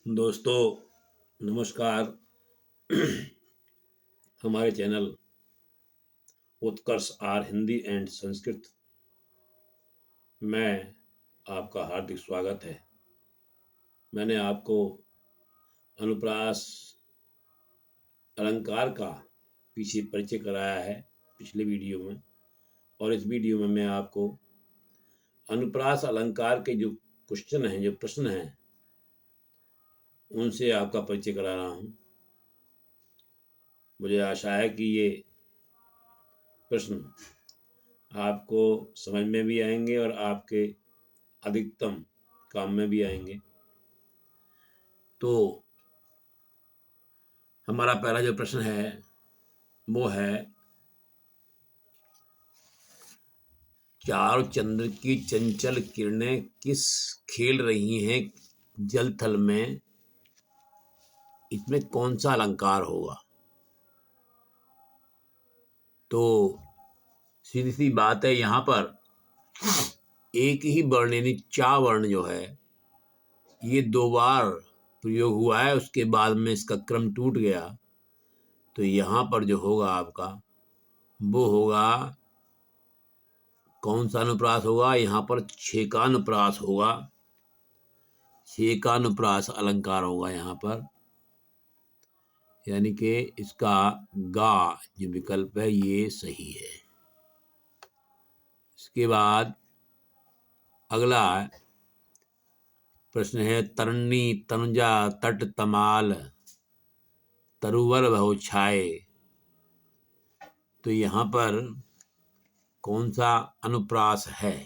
दोस्तों नमस्कार। हमारे channel Utkarsh R Hindi and Sanskrit में आपका हार्दिक स्वागत है। मैंने आपको अनुप्रास अलंकार का पीछे परिचय कराया है पिछले वीडियो में, और इस वीडियो में मैं आपको अनुप्रास अलंकार के जो प्रश्न हैं उनसे आपका परिचय करा रहा हूँ। मुझे आशा है कि ये प्रश्न आपको समझ में भी आएंगे और आपके अधिकतम काम में भी आएंगे। तो हमारा पहला जो प्रश्न है वो है, चार चंद्र की चंचल किरणें किस खेल रही हैं जल थल में, इसमें कौन सा अलंकार होगा? तो सीधी सी बात है, यहाँ पर एक ही वर्ण यानी चा वर्ण जो है ये दो बार प्रयोग हुआ है, उसके बाद में इसका क्रम टूट गया। तो यहाँ पर जो होगा आपका वो होगा, कौन सा अनुप्रास होगा? यहाँ पर छेकानुप्रास होगा। छेकानुप्रास अलंकार होगा यहाँ पर, यानी कि इसका गा जो विकल्प है ये सही है। इसके बाद अगला प्रश्न है, तरनी तनुजा तट तमाल तरुवर बहु छाए। तो यहाँ पर कौन सा अनुप्रास है?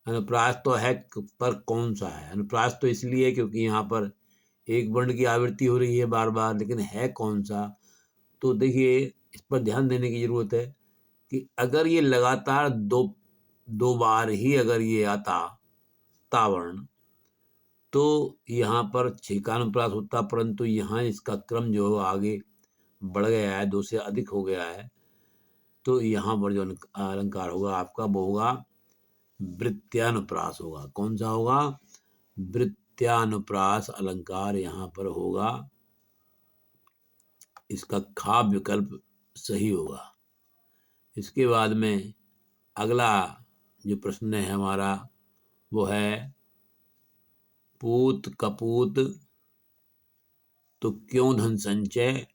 अनुप्रास तो है, पर कौन सा है? अनुप्रास तो इसलिए क्योंकि यहाँ पर एक वर्ण की आवृत्ति हो रही है बार बार, लेकिन है कौन सा? तो देखिए, इस पर ध्यान देने की जरूरत है कि अगर ये लगातार दो बार ही अगर ये आता तावर्ण, तो यहाँ पर छेकानुप्रास होता, परंतु यहाँ इसका क्रम जो आगे बढ़ गया है, दो से अधिक हो गया है। तो यहाँ पर जो अलंकार होगा आपका वो होगा वृत्त्यानुप्रास होगा। कौन सा होगा? वृत्त्यानुप्रास अलंकार यहाँ पर होगा। इसका खा विकल्प सही होगा। इसके बाद में अगला जो प्रश्न है हमारा वो है, पूत कपूत तो क्यों धन संचय,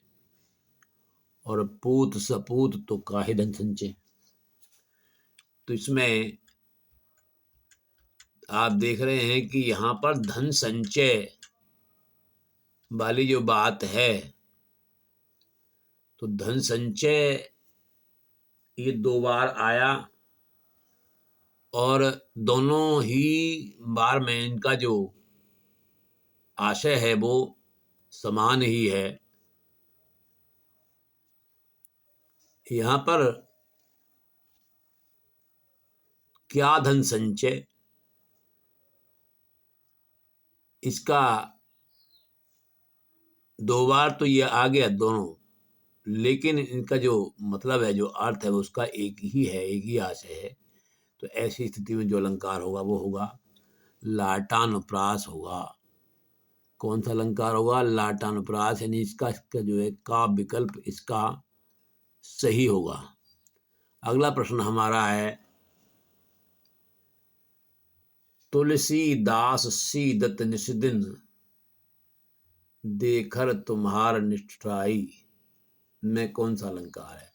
और पूत सपूत तो काहे धन संचय। तो इसमें आप देख रहे हैं कि यहाँ पर धन संचय वाली जो बात है, तो धन संचय ये दो बार आया, और दोनों ही बार में इनका जो आशय है वो समान ही है। यहाँ पर क्या धन संचय, इसका दो बार तो ये आ गया दोनों, लेकिन इनका जो मतलब है, जो अर्थ है, वो उसका एक ही है, एक ही आशय है। तो ऐसी स्थिति में जो अलंकार होगा वो होगा लाटानुप्रास होगा। कौन सा अलंकार होगा? लाटानुप्रास, यानी इसका जो है का विकल्प इसका सही होगा। अगला प्रश्न हमारा है, तुलसीदास सीदत निषदिन देखर तुम्हार निष्ठाई में कौन सा अलंकार है?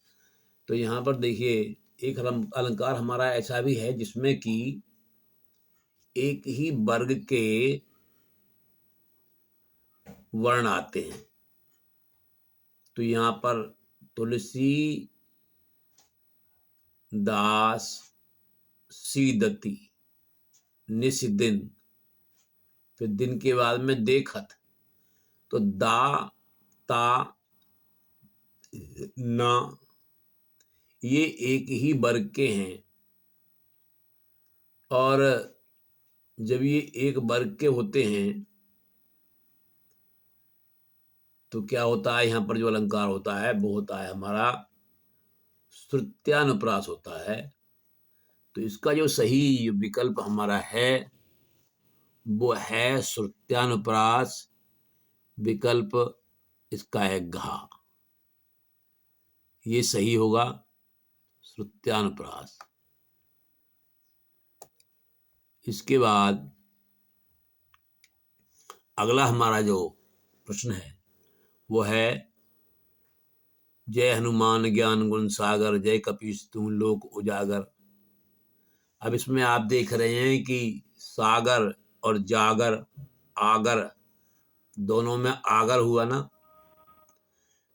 तो यहाँ पर देखिए, एक अलंकार हमारा ऐसा भी है जिसमें कि एक ही वर्ग के वर्ण आते हैं। तो यहाँ पर तुलसी दास सीदती निषदिन, फिर दिन के बाद में देखत, तो दा ता ना ये एक ही वर्ग के हैं, और जब ये एक वर्ग के होते हैं तो क्या होता है, यहाँ पर जो अलंकार होता है वो होता है हमारा श्रुत्यानुप्रास होता है। तो इसका जो सही विकल्प हमारा है वो है श्रुत्यानुप्रास। विकल्प इसका है घा। ये सही होगा श्रुत्यानुप्रास। इसके बाद अगला हमारा जो प्रश्न है वो है जय हनुमान ज्ञान गुण सागर, जय कपीस तू लोक उजागर। अब इसमें आप देख रहे हैं कि सागर और जागर, आगर, दोनों में आगर हुआ ना।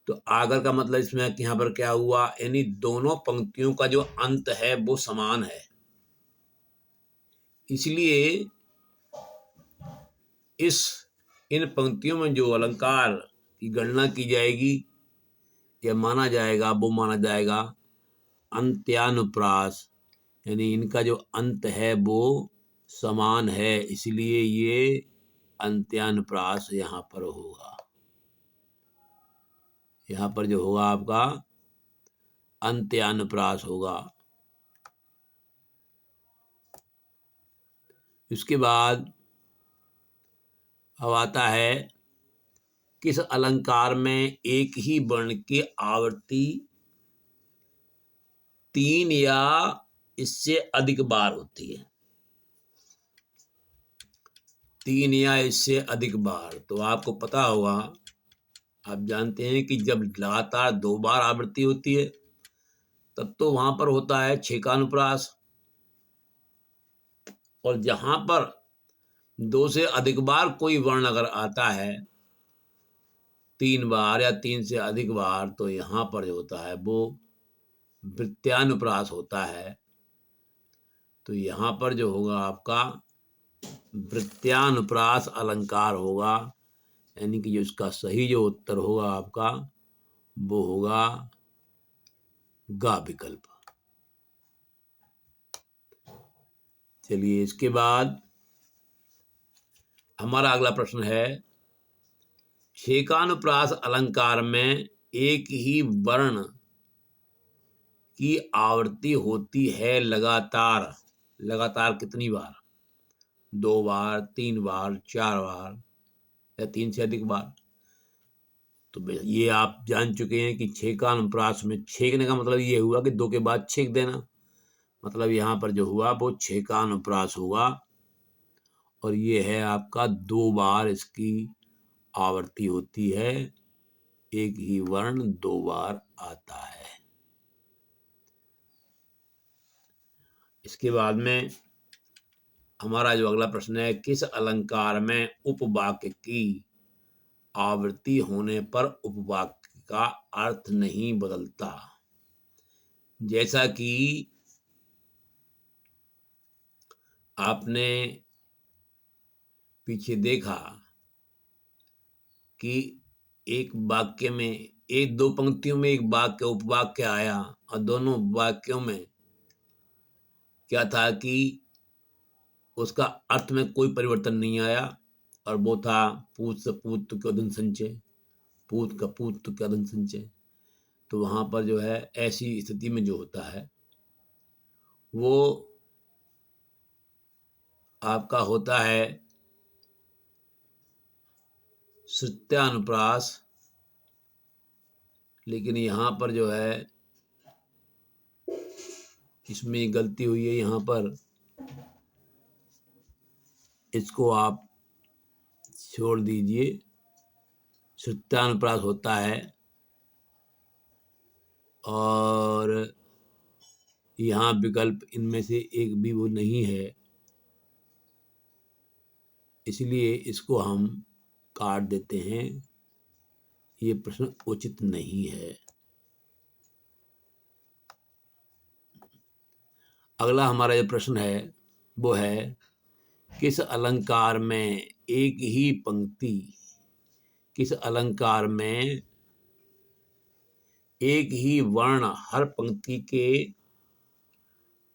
तो आगर का मतलब इसमें यहाँ पर क्या हुआ, यानी दोनों पंक्तियों का जो अंत है वो समान है। इसलिए इन पंक्तियों में जो अलंकार की गणना की जाएगी या माना जाएगा वो माना जाएगा अंत्यानुप्रास, यानी इनका जो अंत है वो समान है, इसलिए ये अंत्यानुप्रास यहाँ पर होगा। यहाँ पर जो होगा आपका अंत्यानुप्रास होगा। इसके बाद अब आता है किस अलंकार में एक ही वर्ण की आवृत्ति 3 या इससे अधिक बार होती है। 3 या इससे अधिक बार, तो आपको पता होगा, आप जानते हैं कि जब लगातार 2 बार आवृत्ति होती है तब तो वहां पर होता है 6 का अनुप्रास, और जहां पर 2 से अधिक बार कोई वर्ण अगर आता है 3 बार या 3 से अधिक बार, तो यहाँ पर जो होता है वो वृत्त्यानुप्रास होता है। तो यहाँ पर जो होगा आपका वृत्त्यानुप्रास अलंकार होगा, यानी कि जो इसका सही जो उत्तर होगा आपका वो होगा गा विकल्प। चलिए इसके बाद हमारा अगला प्रश्न है छेकानुप्रास अलंकार में एक ही वर्ण की आवृत्ति होती है लगातार। लगातार कितनी बार? 2 बार, 3 बार, 4 बार या 3 से अधिक बार। तो ये आप जान चुके हैं कि छेकानुप्रास में छेकने का मतलब ये हुआ कि 2 के बाद छेक देना, मतलब यहाँ पर जो हुआ वो छेकानुप्रास हुआ, और ये है आपका 2 बार इसकी आवृत्ति होती है, एक ही वर्ण 2 बार आता है। इसके बाद में हमारा जो अगला प्रश्न है किस अलंकार में उपवाक्य की आवृत्ति होने पर उपवाक्य का अर्थ नहीं बदलता। जैसा कि आपने पीछे देखा कि एक वाक्य में, एक 2 पंक्तियों में एक वाक्य उपवाक्य आया, और दोनों वाक्यों में क्या था कि उसका अर्थ में कोई परिवर्तन नहीं आया, और वो था पूत से पूत का धन संचय, पूत का पूत का धन संचय। तो वहां पर जो है ऐसी स्थिति में जो होता है वो आपका होता है श्रुत्यानुप्रास, लेकिन यहाँ पर जो है इसमें गलती हुई है। यहाँ पर इसको आप छोड़ दीजिए, श्रुत्यानुप्रास होता है, और यहाँ विकल्प इनमें से एक भी वो नहीं है, इसलिए इसको हम काट देते हैं। ये प्रश्न उचित नहीं है। अगला हमारा जो प्रश्न है वो है किस अलंकार में एक ही पंक्ति, किस अलंकार में एक ही वर्ण हर पंक्ति के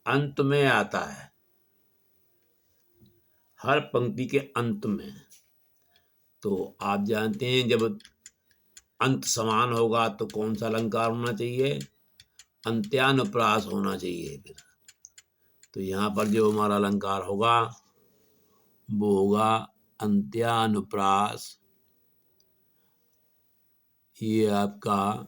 अंत में आता है। हर पंक्ति के अंत में, तो आप जानते हैं जब अंत समान होगा तो कौन सा अलंकार होना चाहिए? अंत्यानुप्रास होना चाहिए। फिर तो यहाँ पर जो हमारा अलंकार होगा वो होगा अंत्यानुप्रास ये आपका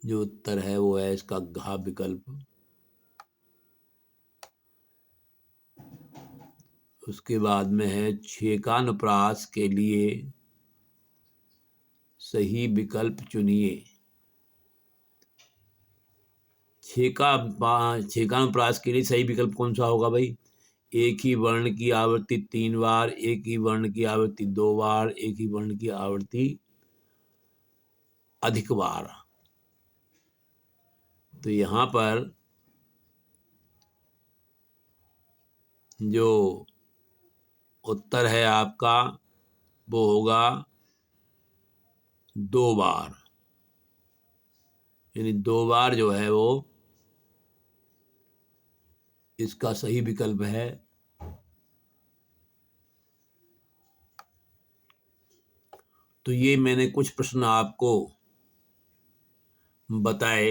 जो उत्तर है वो है इसका घ विकल्प। उसके बाद में है छेकानुप्रास के लिए सही विकल्प चुनिए। छेकानुप्रास के लिए सही विकल्प कौन सा होगा भाई? एक ही वर्ण की आवृत्ति 3 बार, एक ही वर्ण की आवृत्ति 2 बार, एक ही वर्ण की आवृत्ति अधिक बार। तो यहां पर जो उत्तर है आपका वो होगा 2 बार, यानी 2 बार जो है वो इसका सही विकल्प है। तो ये मैंने कुछ प्रश्न आपको बताए